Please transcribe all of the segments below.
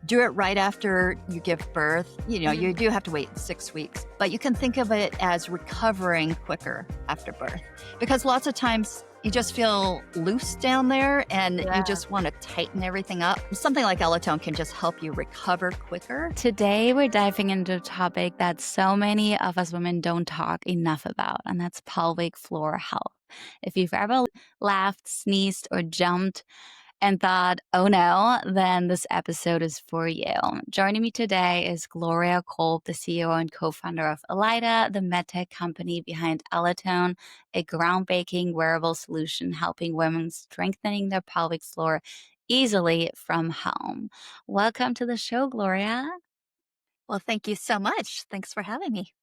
do it right after you give birth. You Mhm. do have to wait 6 weeks, but you can think of it as recovering quicker after birth because lots of times you just feel loose down there and you Yeah. just want to tighten everything up. Something like Ellatone can just help you recover quicker. Today, we're diving into a topic that so many of us women don't talk enough about, and that's pelvic floor health. If you've ever laughed, sneezed, or jumped and thought, oh no, then this episode is for you. Joining me today is Gloria Kolb, the CEO and co founder of Elida, the medtech company behind Ellatone, a groundbreaking wearable solution helping women strengthening their pelvic floor easily from home. Welcome to the show, Gloria. Well, thank you so much. Thanks for having me.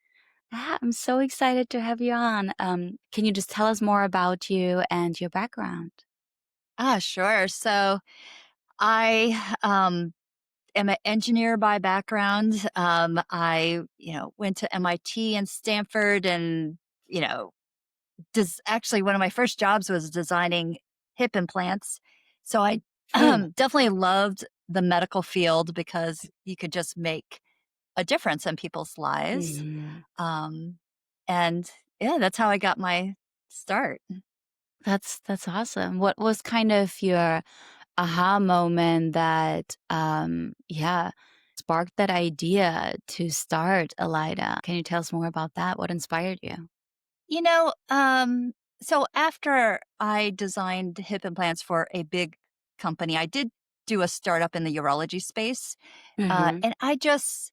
I'm so excited to have you on. Can you just tell us more about you and your background? Sure. So I am an engineer by background. I went to MIT and Stanford and, you know, actually one of my first jobs was designing hip implants. So I Oh. definitely loved the medical field because you could just make a difference in people's lives. Mhm. Um, and yeah, that's how I got my start. That's awesome. What was kind of your aha moment that sparked that idea to start Elida? Can you tell us more about that? What inspired you? You know, um, so after I designed hip implants for a big company, I did do a startup in the urology space. Mhm. And I just,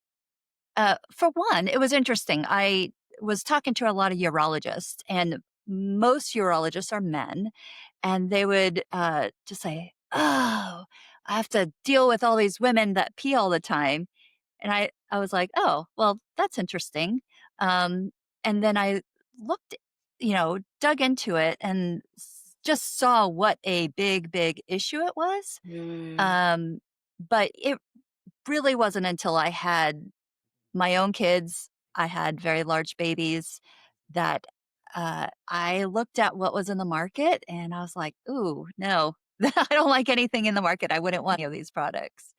for one, it was interesting. I was talking to a lot of urologists, and most urologists are men, and they would just say, "Oh, I have to deal with all these women that pee all the time." And I was like, "Oh, well, that's interesting." Um, and then I looked, dug into it and just saw what a big, big issue it was. Mm. Um, but it really wasn't until I had my own kids, I had very large babies that I looked at what was in the market and I was like, "Ooh, no, I don't like anything in the market. I wouldn't want any of these products."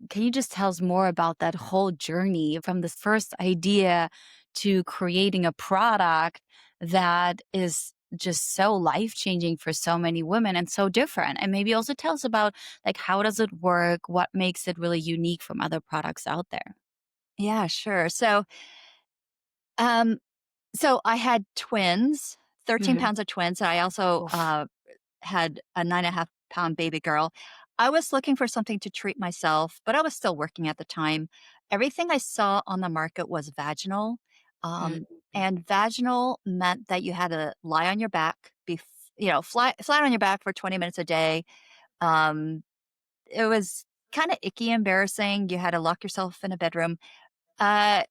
Can you just tell us more about that whole journey from the first idea to creating a product that is just so life-changing for so many women and so different? And maybe also tell us about like how does it work? What makes it really unique from other products out there? Yeah, sure. Um, so I had twins, 13 Mhm. pounds of twins. I also Oof. had a 9.5-pound baby girl. I was looking for something to treat myself, but I was still working at the time. Everything I saw on the market was vaginal. Um, Mhm. and vaginal meant that you had to lie on your back, flat on your back for 20 minutes a day. Um, it was kind of icky, embarrassing. You had to lock yourself in a bedroom. Uh,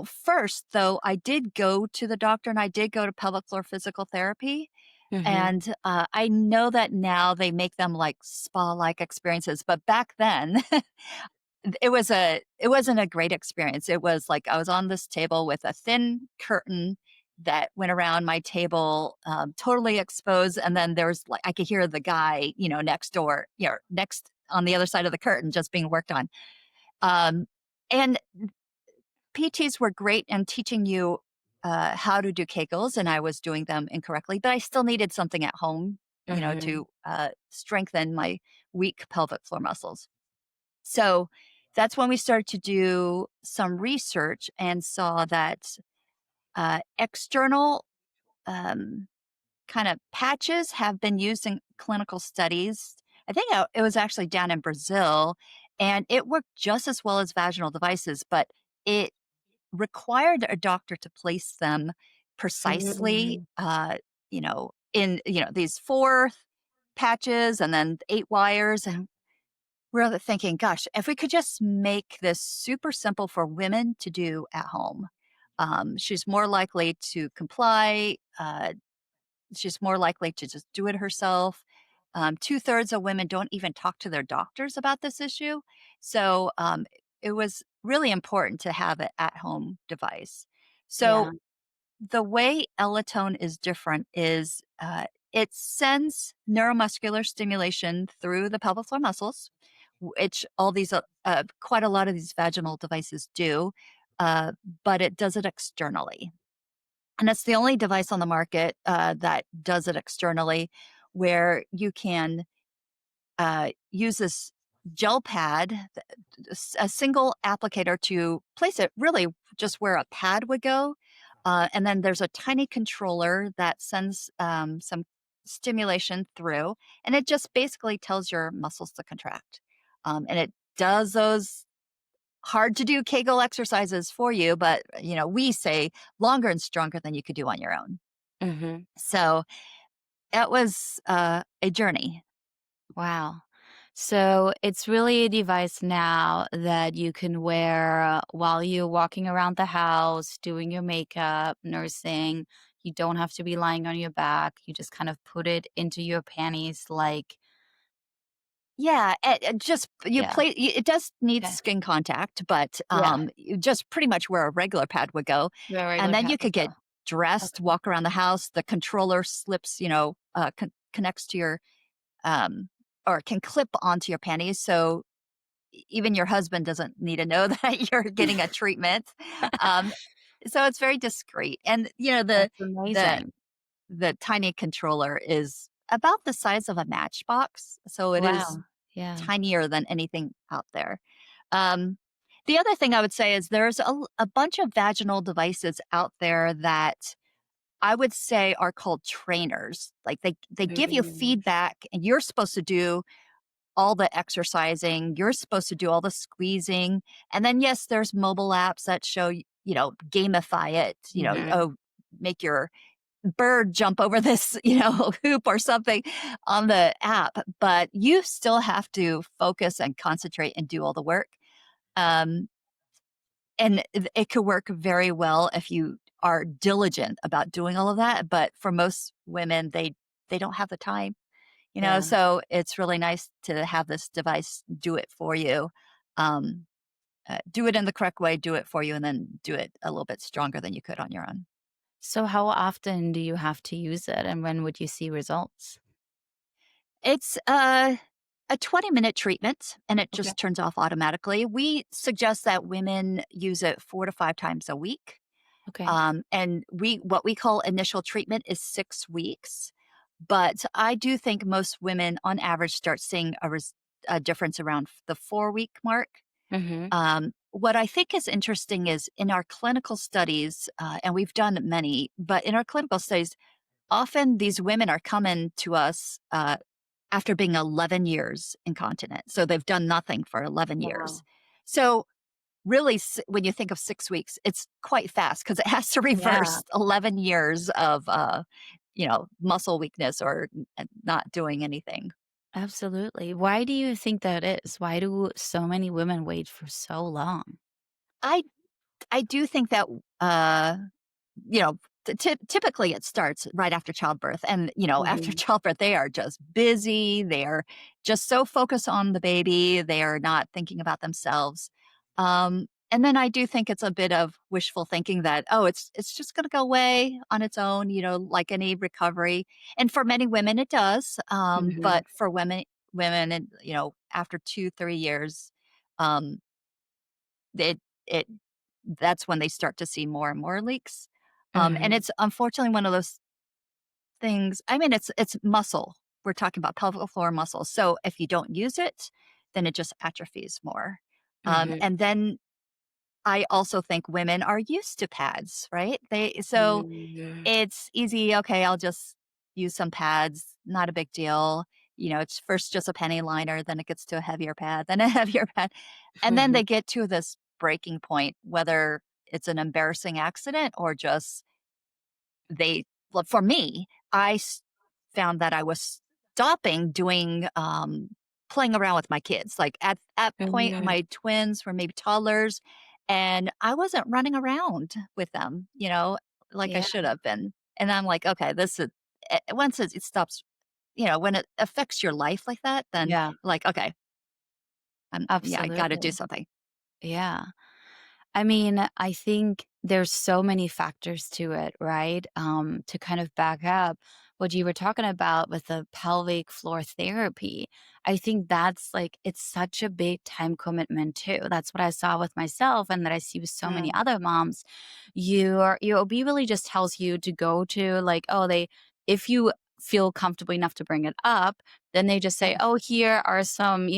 first, though, I did go to the doctor and I did go to pelvic floor physical therapy. Mhm. And I know that now they make them like spa-like experiences, but back then it wasn't a great experience. It was like I was on this table with a thin curtain that went around my table, totally exposed, and then there was like I could hear the guy, next door, next on the other side of the curtain just being worked on. Um, and PTs were great in teaching you how to do Kegels, and I was doing them incorrectly, but I still needed something at home, Mhm. to strengthen my weak pelvic floor muscles. So that's when we started to do some research and saw that external um, kind of patches have been used in clinical studies. I think it was actually down in Brazil, and it worked just as well as vaginal devices, but it required a doctor to place them precisely, Mhm. in, these 4 patches and then 8 wires, and we're thinking, "Gosh, if we could just make this super simple for women to do at home." She's more likely to comply, she's more likely to just do it herself. 2/3 of women don't even talk to their doctors about this issue, so, it was really important to have an at-home device. So, Yeah. the way Ellatone is different is, it sends neuromuscular stimulation through the pelvic floor muscles, which all these, quite a lot of these vaginal devices do, uh, but it does it externally. And it's the only device on the market that does it externally where you can use this gel pad, a single applicator to place it really just where a pad would go. And then there's a tiny controller that sends some stimulation through, and it just basically tells your muscles to contract. And it does those hard to do Kegel exercises for you, but we say longer and stronger than you could do on your own. Mhm. So it was a journey. Wow. So it's really a device now that you can wear while you're walking around the house, doing your makeup, nursing. You don't have to be lying on your back. You just kind of put it into your panties like, Yeah, just you yeah. play it does need Okay. skin contact, but, Yeah. you just pretty much where a regular pad would go, The and regular then pad you would could get go. dressed, Okay. walk around the house, the controller slips, connects to your, um or can clip onto your panties, so even your husband doesn't need to know that you're getting a treatment, um, so it's very discreet, and, That's the amazing. the tiny controller is about the size of a matchbox, so it is Wow. Yeah. tinier than anything out there. Um, the other thing I would say is there's a bunch of vaginal devices out there that I would say are called trainers. Like they give you Mm. feedback, and you're supposed to do all the exercising. You're supposed to do all the squeezing, and then yes, there's mobile apps that show gamify it. Mhm. Oh, make your bird jump over this, hoop or something on the app, but you still have to focus and concentrate and do all the work. Um, and it could work very well if you are diligent about doing all of that. But for most women, they don't have the time, Yeah. so it's really nice to have this device do it for you. Um, do it in the correct way, do it for you, and then do it a little bit stronger than you could on your own. So how often do you have to use it, and when would you see results? It's a 20-minute treatment and it Okay. just turns off automatically. We suggest that women use it 4 to 5 times a week. Okay. And what we call initial treatment is 6 weeks. But I do think most women on average start seeing a difference around the 4-week mark. Mhm. What I think is interesting is in our clinical studies, and we've done many, but in our clinical studies, often these women are coming to us after being 11 years incontinent. So they've done nothing for 11 years. Wow. So really, when you think of 6 weeks, it's quite fast because it has to Yeah, reverse 11 years of, muscle weakness or not doing anything. absolutely. Why do you think that is? Why do so many women wait for so long? I I do think that, uh you know, typically it starts right after childbirth. And, after Mhm. childbirth, they are just busy. They are just so focused on the baby. They are not thinking about themselves. And then I do think it's a bit of wishful thinking that, oh, it's just going to go away on its own, like any recovery. And for many women, it does. Mhm. But for women, and after 2, 3 years, um, it that's when they start to see more and more leaks. And Mhm. it's unfortunately one of those things. I mean, it's muscle. We're talking about pelvic floor muscle. So if you don't use it, then it just atrophies more. Mhm. And then I also think women are used to pads, right? So Mhm. it's easy. Okay, I'll just use some pads. Not a big deal. It's first just a penny liner, then it gets to a heavier pad, then a heavier pad. And then they Mhm. get to this breaking point, whether it's an embarrassing accident or just well, for me, found that I was stopping doing, playing around with my kids. Like at point, Mhm. my twins were maybe toddlers, and I wasn't running around with them, like I Yeah, should have been. And I'm like, okay, this is once it stops, when it affects your life like that, then yeah, like, okay, yeah, I got to do absolutely. something. Yeah. I mean, I think there's so many factors to it, right? To kind of back up what you were talking about with the pelvic floor therapy, I think that's like, it's such a big time commitment too. That's what I saw with myself and that I see with so many Mm, other moms. Your OB really just tells you to go to like, oh, if you feel comfortable enough to bring it up, then they just say, yeah. oh, here are some,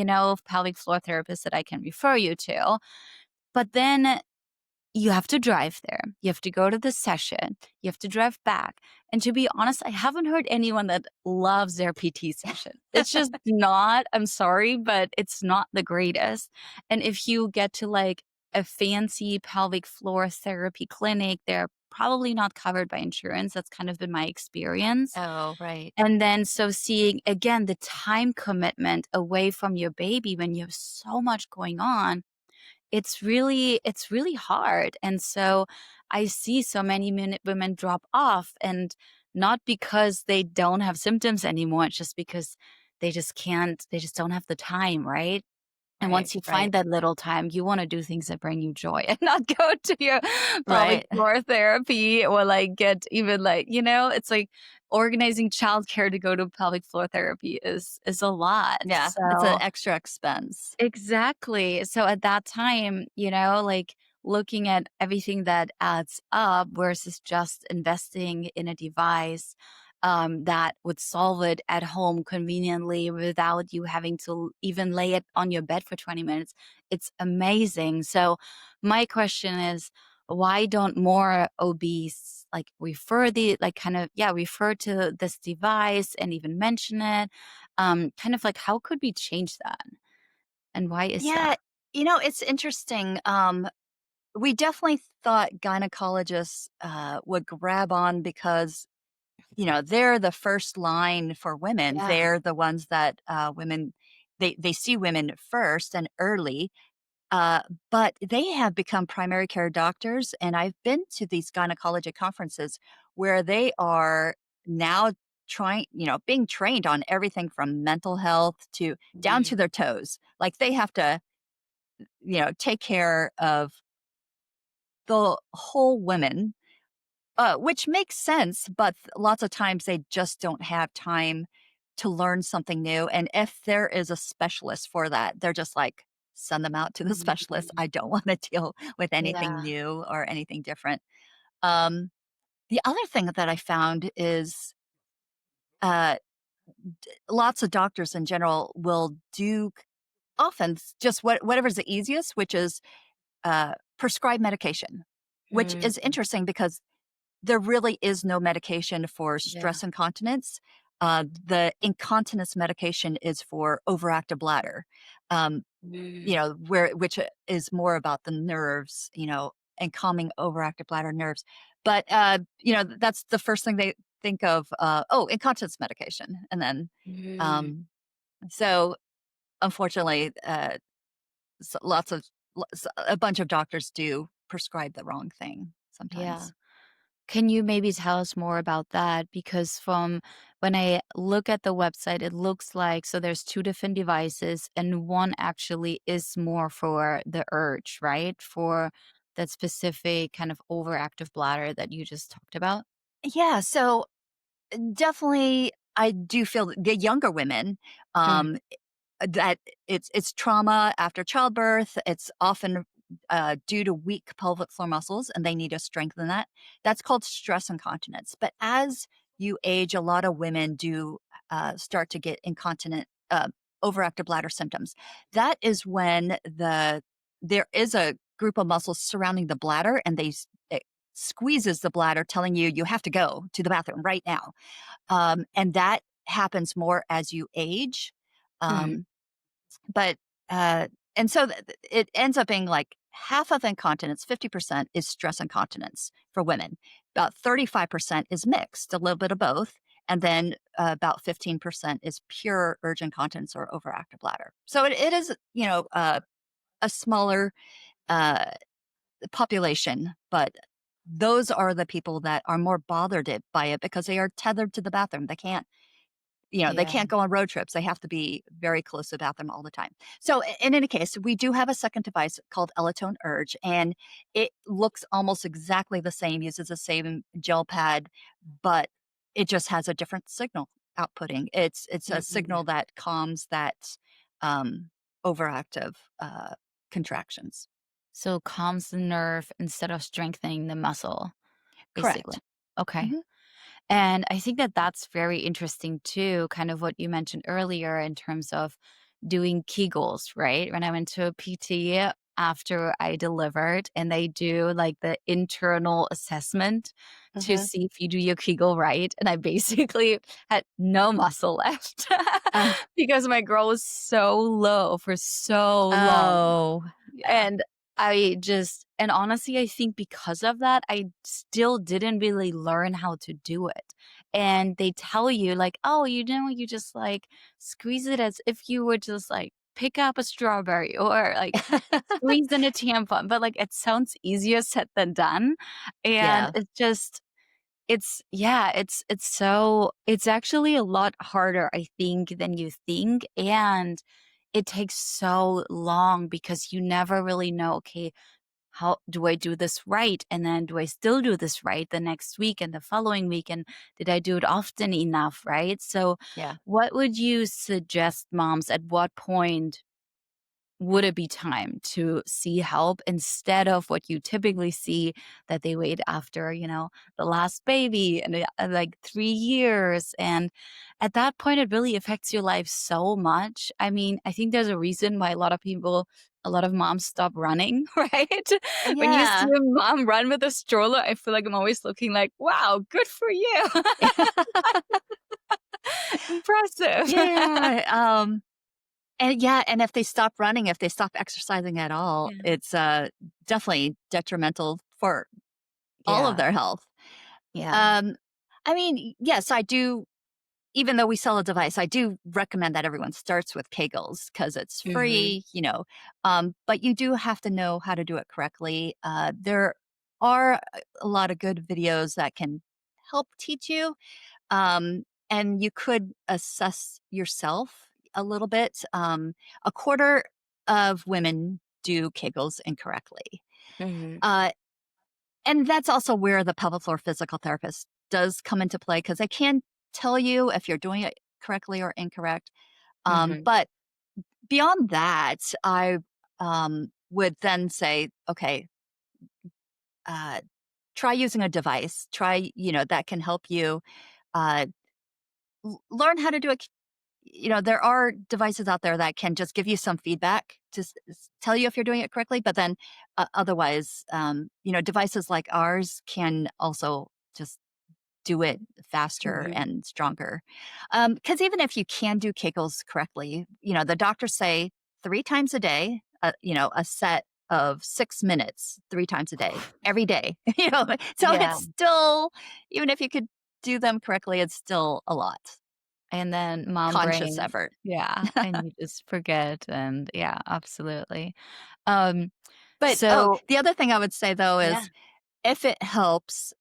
pelvic floor therapists that I can refer you to. But then you have to drive there. You have to go to the session. You have to drive back. And to be honest, I haven't heard anyone that loves their PT session. It's just not, I'm sorry, but it's not the greatest. And if you get to like a fancy pelvic floor therapy clinic, they're probably not covered by insurance. That's kind of been my experience. Oh, right. And then so seeing again the time commitment away from your baby when you have so much going on, it's really hard, and so I see so many women drop off, and not because they don't have symptoms anymore, it's just because they just don't have the time, right? And Right, once you right, find that little time, you wanna do things that bring you joy and not go to your pelvic right. floor therapy or, like, get even, like, it's like organizing childcare to go to pelvic floor therapy is a lot, Yeah, it's an so extra expense. exactly. So at that time, like looking at everything that adds up versus just investing in a device that would solve it at home conveniently without you having to even lay it on your bed for 20 minutes. It's amazing. So my question is, why don't more OBs like refer to this device and even mention it? Kind of like how could we change that? And why is Yeah, that? it's interesting. We definitely thought gynecologists would grab on because they're the first line for women. Yeah. They're the ones that women they see women first and early. Uh, but they have become primary care doctors, and I've been to these gynecology conferences where they are now being trained on everything from mental health to down to Mhm. their toes. Like they have to, take care of the whole woman, which makes sense, but lots of times they just don't have time to learn something new. And if there is a specialist for that, they're just like, send them out to the specialist. Mhm. I don't want to deal with anything Yeah. new or anything different. Um, the other thing that I found is uh, lots of doctors in general will do often just whatever's the easiest, which is prescribe medication, which is Mhm. interesting because there really is no medication for Yeah. stress incontinence. The incontinence medication is for overactive bladder, um, Mm. which is more about the nerves, and calming overactive bladder nerves. But that's the first thing they think of. Oh, incontinence medication, and then Mhm. um, so unfortunately, lots of a bunch of doctors do prescribe the wrong thing Yeah. sometimes. Can you maybe tell us more about that? Because from when I look at the website, it looks like so there's 2 different devices, and one actually is more for the urge, right? For that specific kind of overactive bladder that you just talked about? Yeah, so definitely, I do feel that the younger women, Mm. um, that it's trauma after childbirth. It's often due to weak pelvic floor muscles, and they need to strengthen that. That's called stress incontinence. But as you age, a lot of women do start to get overactive bladder symptoms. That is when there is a group of muscles surrounding the bladder, and it squeezes the bladder, telling you you have to go to the bathroom right now. And that happens more as you age. Mm. Um, but and so it ends up being like half of incontinence, 50% is stress incontinence for women. About 35% is mixed, a little bit of both. And then about 15% is pure urge incontinence or overactive bladder. So it is, a smaller uh, population, but those are the people that are more bothered by it because they are tethered to the bathroom. They can't They Yeah. can't go on road trips. They have to be very close to the bathroom all the time. So in any case, we do have a second device called Elotone Urge, and it looks almost exactly the same, uses the same gel pad, but it just has a different signal outputting. It's a signal Mhm. that calms that um, overactive contractions. So calms the nerve instead of strengthening the muscle, basically. Correct. Okay. Hmm. And I think that that's very interesting too, kind of what you mentioned earlier in terms of doing Kegels, right? When I went to a PT after I delivered and they do like the internal assessment to Hmm. see if you do your Kegel right. And I basically had no muscle left Uh, because my girl was so low for so long. oh, yeah. And and honestly, I think because of that, I still didn't really learn how to do it. And they tell you, like, oh, you just like squeeze it as if you would just like pick up a strawberry or like squeeze in a tampon. But like, it sounds easier said than done. And Yeah. it's actually a lot harder, I think, than you think. And it takes so long because you never really know, okay, how do I do this right? And then do I still do this right the next week and the following week? And did I do it often enough? Right. So, Yeah. what would you suggest moms at what point would it be time to see help instead of what you typically see that they wait after, the last baby and like 3 years? And at that point, it really affects your life so much. I mean, I think there's a reason why a lot of moms stop running, right? When you see Yeah. a mom run with a stroller, I feel like I'm always looking like, wow, good for you. Impressive. Yeah. And yeah, and if they stop running, if they stop exercising at all, Yeah. it's definitely detrimental for all of Yeah. their health. Yeah. Um, I mean, yes, I do. Even though we sell a device, I do recommend that everyone starts with Kegels because it's Hmm. free, but you do have to know how to do it correctly. There are a lot of good videos that can help teach you, and you could assess yourself a little bit. A quarter of women do Kegels incorrectly. Hmm. Uh, and that's also where the pelvic floor physical therapist does come into play because they can tell you if you're doing it correctly or incorrect. Hmm. But beyond that, I would then say, okay, uh, try using a device. Try, that can help you uh, learn how to do it. There are devices out there that can just give you some feedback to tell you if you're doing it correctly. But then otherwise, devices like ours can also just do it faster Mhm. and stronger. Because even if you can do Kegels correctly, the doctors say 3 times a day, a set of 6 minutes, 3 times a day, every day. So Yeah, it's still, even if you could do them correctly, it's still a lot. and then mom Conscious brain. effort. Yeah, and you just forget, and yeah, absolutely. Um, But, so the other thing I would say though yeah. is if it helps,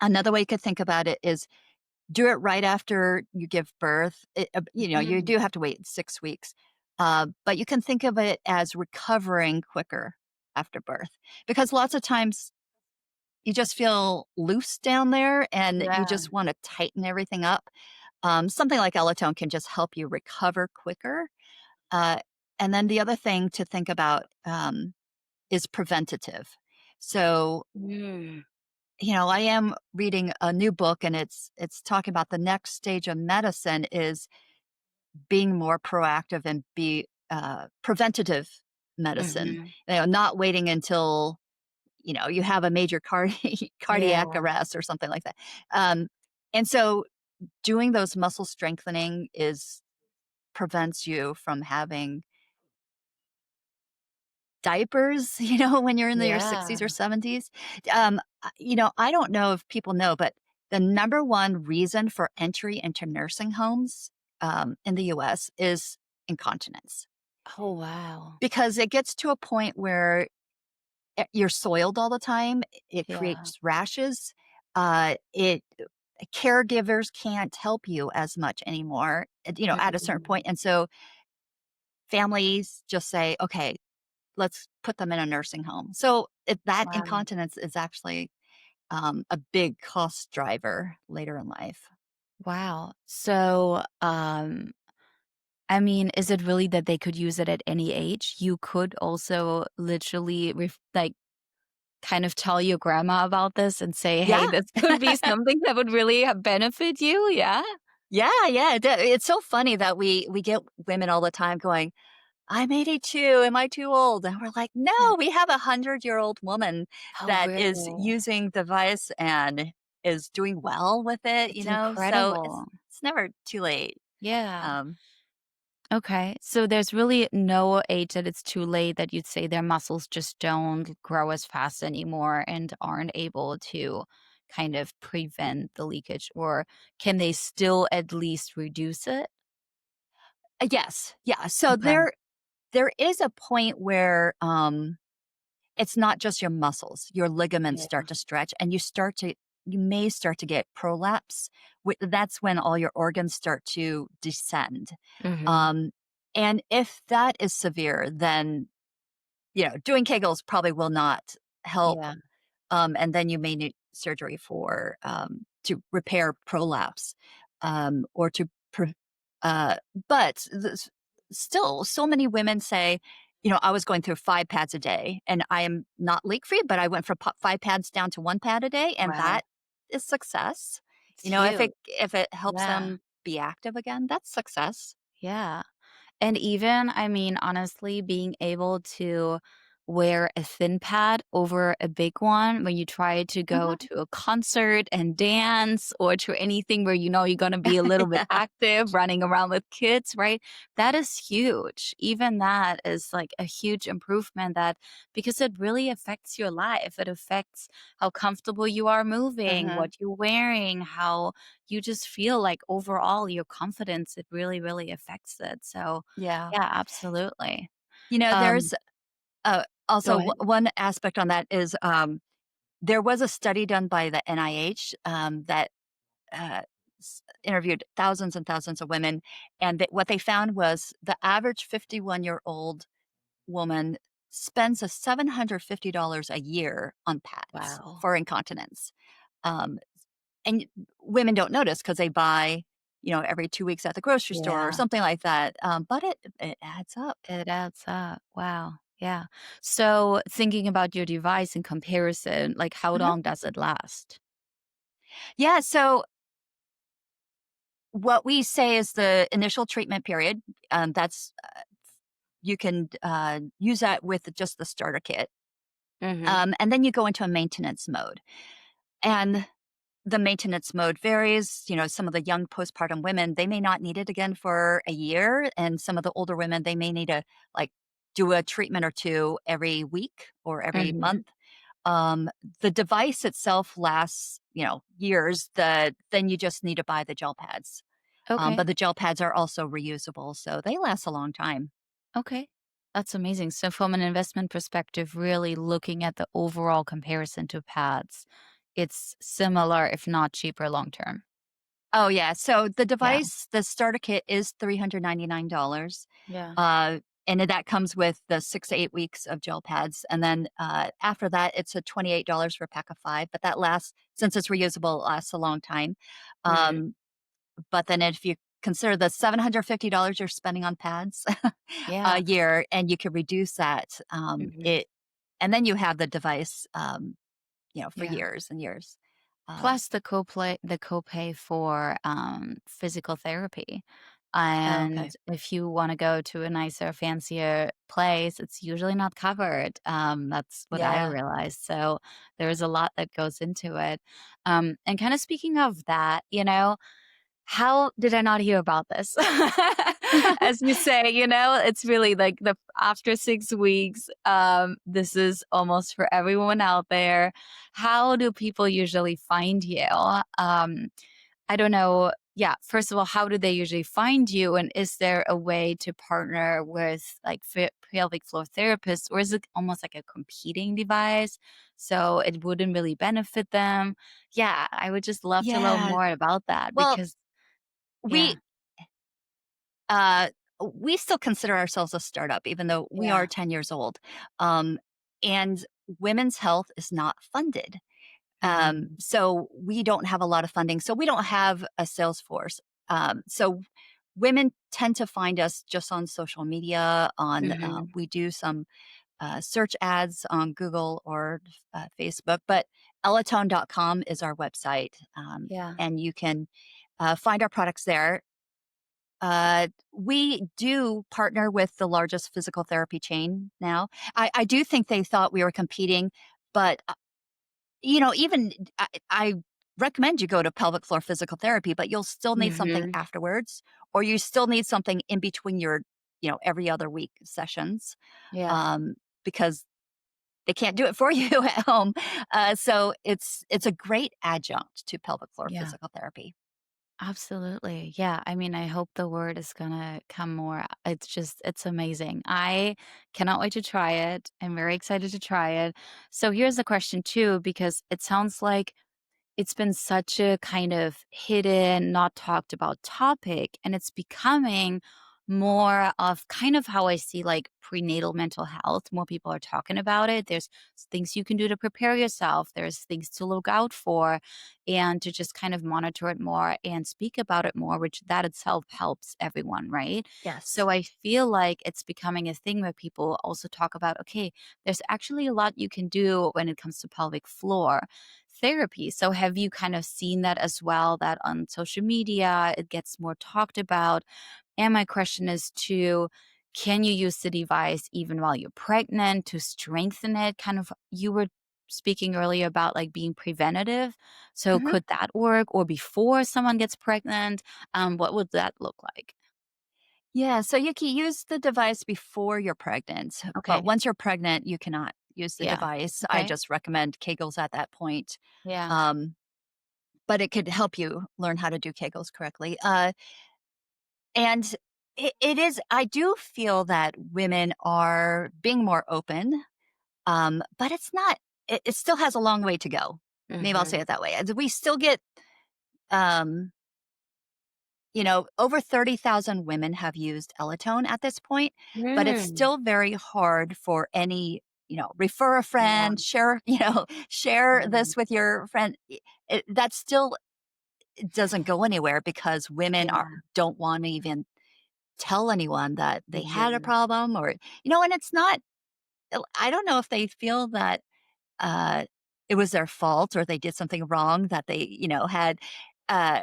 another way you could think about it is do it right after you give birth. You Mhm. do have to wait 6 weeks, but you can think of it as recovering quicker after birth because lots of times you just feel loose down there and you Yeah. just wanna tighten everything up. Something like Elotone can just help you recover quicker. Uh, and then the other thing to think about, is preventative. So, Mm. I am reading a new book and it's talking about the next stage of medicine is being more proactive and be preventative medicine. Mhm. Not waiting until, you have a major Yeah. cardiac arrest or something like that. Um, and so doing those muscle strengthening is prevents you from having diapers, when you're in your Yeah. 60s or 70s. I don't know if people know, but the number one reason for entry into nursing homes in the US is incontinence Oh, wow. because it gets to a point where you're soiled all the time. It Yeah. creates rashes. It caregivers can't help you as much anymore, at a certain Mhm. point, and so families just say, "Okay, let's put them in a nursing home." So, that Wow. incontinence is actually, a big cost driver later in life. Wow. So, I mean, is it really that they could use it at any age? You could also literally like kind of tell your grandma about this and say, Yeah. "Hey, this could be something that would really benefit you." Yeah? Yeah, yeah, it's so funny that we get women all the time going, "I'm 82, am I too old?" And we're like, Yeah. "No, we have a 100-year-old woman Oh, that is really? using the device and is doing well with it," It's so it's incredible. it's never too late. Yeah. Um, Okay. So there's really no age that it's too late that you'd say their muscles just don't grow as fast anymore and aren't able to kind of prevent the leakage, or can they still at least reduce it? yes, yeah, so Okay. there is a point where, it's not just your muscles, your ligaments Yeah. start to stretch, and you may start to get prolapse. That's when all your organs start to descend. Mhm. Um, and if that is severe, then doing Kegels probably will not help, Yeah. and then you may need surgery for to repair prolapse, or to. Uh, but still, so many women say, I was going through 5 pads a day, and I am not leak free, but I went from 5 pads down to 1 pad a day, and Wow. that is success. It's If huge. it helps Yeah. them be active again, that's success. Yeah. And even, I mean, honestly, being able to wear a thin pad over a big one when you try to go Mhm. to a concert and dance or to anything where you know you're going to be a little bit Yeah, active, running around with kids, right? That is huge. Even that is like a huge improvement that because it really affects your life. It affects how comfortable you are moving, mhm, what you're wearing, how you just feel like overall your confidence, it really, really affects it. So, yeah. yeah, absolutely. Um, There's Go also ahead. one aspect on that is, there was a study done by the NIH, that uh, interviewed thousands and thousands of women, and what they found was the average 51-year-old woman spends a $750 a year on pads Wow. for incontinence. Um, and women don't notice because they buy, every 2 weeks at the grocery store or Yeah, something like that. But it adds up. it adds up. Wow. Yeah. So, thinking about your device in comparison, like how Mhm. long does it last? Yeah. So what we say is the initial treatment period. That's You can use that with just the starter kit. Mhm. And then you go into a maintenance mode. And the maintenance mode varies. Some of the young postpartum women, they may not need it again for a year. And some of the older women, they may need to like do a treatment or two every week or every Mhm. month. Um, the device itself lasts, years. Then you just need to buy the gel pads. But Okay. the gel pads are also reusable, so they last a long time. Okay. That's amazing. So, from an investment perspective, really looking at the overall comparison to pads, it's similar, if not cheaper long term. Oh, yeah. So Yeah. the starter kit is $399. Yeah. Uh, and that comes with the 6 to 8 weeks of gel pads. And then after that, it's a $28 for a pack of 5. But that lasts, since it's reusable, it lasts a long time. Mhm. Um, but then if you consider the $750 you're spending on pads a Yeah. year, and you could reduce that, Mhm. and then you have the device, for Yeah. years and years. Um, Plus the copay for, physical therapy. oh, And okay. if you wanna go to a nicer, fancier place, it's usually not covered. That's what I Yeah. realized. So, there's a lot that goes into it. And kinda speaking of that, how did I not hear about this? As you say, it's really like the after 6 weeks, this is almost for everyone out there. How do people usually find you? I don't know yeah, first of all, how do they usually find you? And is there a way to partner with like pelvic floor therapists, or is it almost like a competing device? So it wouldn't really benefit them. Yeah, I would just love to know Yeah. more about that Well, because, we yeah, uh we still consider ourselves a startup even though we are yeah. 10 years old. Um and women's health is not funded. Mm, So we don't have a lot of funding. So we don't have a sales force. So women tend to find us just on social media. On mhm, We do some search ads on Google or Facebook, but ellatone.com is our website, yeah. and you can find our products there. We do partner with the largest physical therapy chain now. I do think they thought we were competing, but even I recommend you go to pelvic floor physical therapy, but you'll still need something Mhm, afterwards, or you still need something in between your, every other week sessions, yeah, um, because they can't do it for you at home. So it's a great adjunct to pelvic floor yeah. physical therapy. Absolutely. Yeah. I mean, I hope the word is gonna come more. It's just, it's amazing. I cannot wait to try it. I'm very excited to try it. So here's the question too, because it sounds like it's been such a kind of hidden, not talked about topic, and it's becoming more of kind of how I see like prenatal mental health. More people are talking about it. There's things you can do to prepare yourself, there's things to look out for, and to just kind of monitor it more and speak about it more, which that itself helps everyone, right? Yes. So I feel like it's becoming a thing where people also talk about, okay, there's actually a lot you can do when it comes to pelvic floor therapy. So have you kind of seen that as well, that on social media it gets more talked about? And my question is too, can you use the device even while you're pregnant to strengthen it? Kind of, you were speaking earlier about like being preventative. So Mhm. could that work, or before someone gets pregnant? What would that look like? Yeah, so you can use the device before you're pregnant, but Okay. once you're pregnant, you cannot use the Yeah. device. I Okay. just recommend Kegels at that point. Yeah. Um, but it could help you learn how to do Kegels correctly. And it is, I do feel that women are being more open, but it still has a long way to go. Maybe I'll say Mm-hmm. it that way. We still get, um, over 30,000 women have used Ellatone at this point, but it's Mm. still very hard for any, refer a Yeah. friend, share, share Mm. this with your friend. That still doesn't go anywhere because women Yeah. don't want to even tell anyone that they had a Mhm. problem, or, and it's not, I don't know if they feel that uh, it was their fault or they did something wrong, that they, had, uh,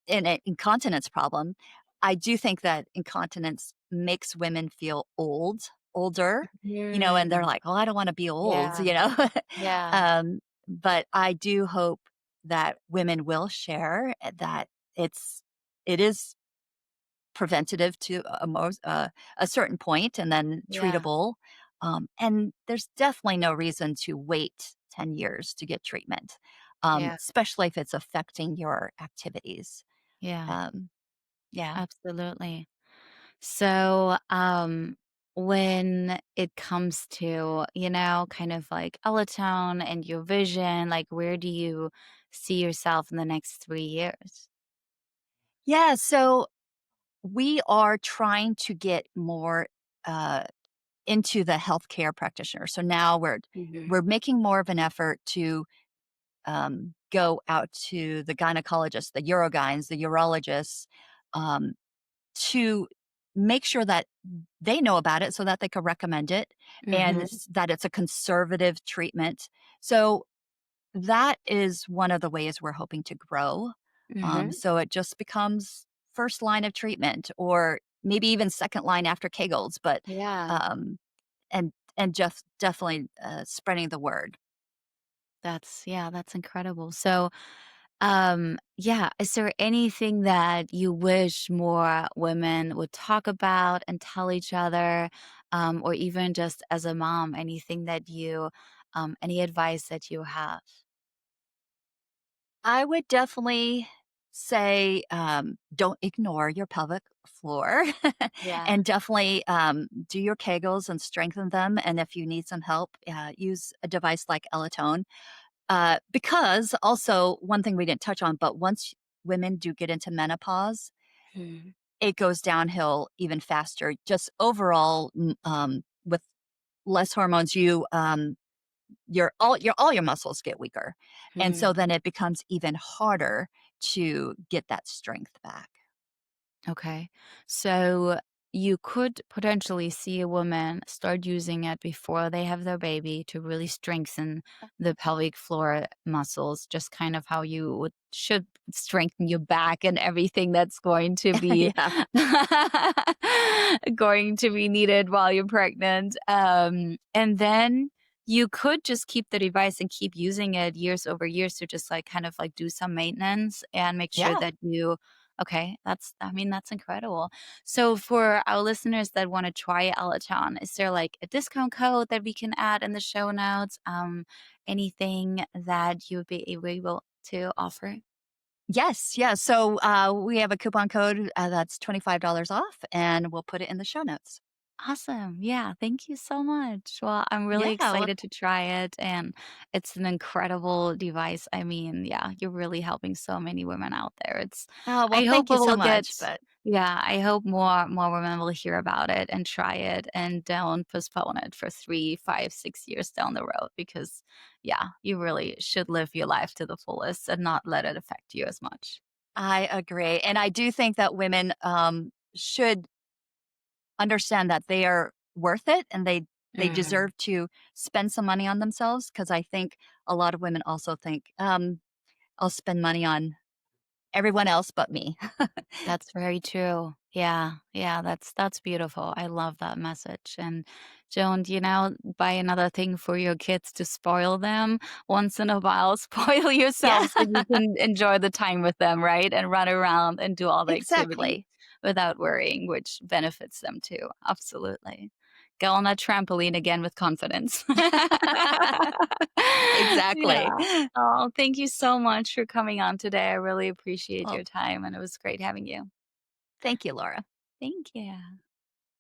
an incontinence problem. I do think that incontinence makes women feel older, and they're Mm. like, oh, I don't want to be old, Yeah. Yeah. but I do hope that women will share that it's, it is preventative to a certain point and then Yeah. treatable. And there's definitely no reason to wait 10 years to get treatment, Yeah. especially if it's affecting your activities. Yeah. Um, yeah. Absolutely. So, when it comes to, kind of like allothone and your vision, like where do you see yourself in the next 3 years? Yeah. So we are trying to get more uh, into the healthcare practitioner. So now Mhm. we're making more of an effort to go out to the gynecologists, the urogyns, the urologists, um, to make sure that they know about it so that they can recommend it, and Mhm. that it's a conservative treatment. So that is one of the ways we're hoping to grow. Mhm. So it just becomes first line of treatment, or maybe even second line after Kegels, but Yeah. um, and just definitely spreading the word. That's incredible. So, yeah, is there anything that you wish more women would talk about and tell each other, or even just as a mom, anything that any advice that you have? I would definitely. say, don't ignore your pelvic floor Yeah. and definitely do your Kegels and strengthen them. And if you need some help, use a device like Ellatone. Because also, one thing we didn't touch on, but once women do get into menopause, Mhm. it goes downhill even faster. Just overall, with less hormones, all your muscles get weaker, and so Hmm. then it becomes even harder to get that strength back. Okay. So you could potentially see a woman start using it before they have their baby to really strengthen the pelvic floor muscles, just kind of how you should strengthen your back and everything that's going to be Yeah. going to be needed while you're pregnant. And then you could just keep the device and keep using it years over years to just like kind of like do some maintenance and make sure Yeah. that you okay, I mean, that's incredible. So for our listeners that wanna try Peloton, is there, like, a discount code that we can add in the show notes? Anything that you would be able to offer? Yes, yeah, so, we have a coupon code, that's $25 off, and we'll put it in the show notes. Awesome. Yeah, thank you so much. Well, I'm really Yeah, well excited to try it, and it's an incredible device. I mean, yeah, you're really helping so many women out there. I hope thank it you so will get much, but yeah, I hope more women will hear about it and try it and don't postpone it for 3, 5, 6 years down the road because, yeah, you really should live your life to the fullest and not let it affect you as much. I agree, and I do think that women, should understand that they are worth it and they Mhm. deserve to spend some money on themselves. Because I think a lot of women also think, "I'll spend money on everyone else but me." That's very true. Yeah, yeah, that's beautiful. I love that message. And Joan, buy another thing for your kids to spoil them once in a while. Spoil Yeah, yourself so you can enjoy the time with them, right? And run around and do all the activity exactly. without worrying, which benefits them too. Absolutely. Go on that trampoline again with confidence. Exactly. Yeah. Oh, thank you so much for coming on today. I really appreciate Well, your time, and it was great having you. thank you, Laura. Thank you.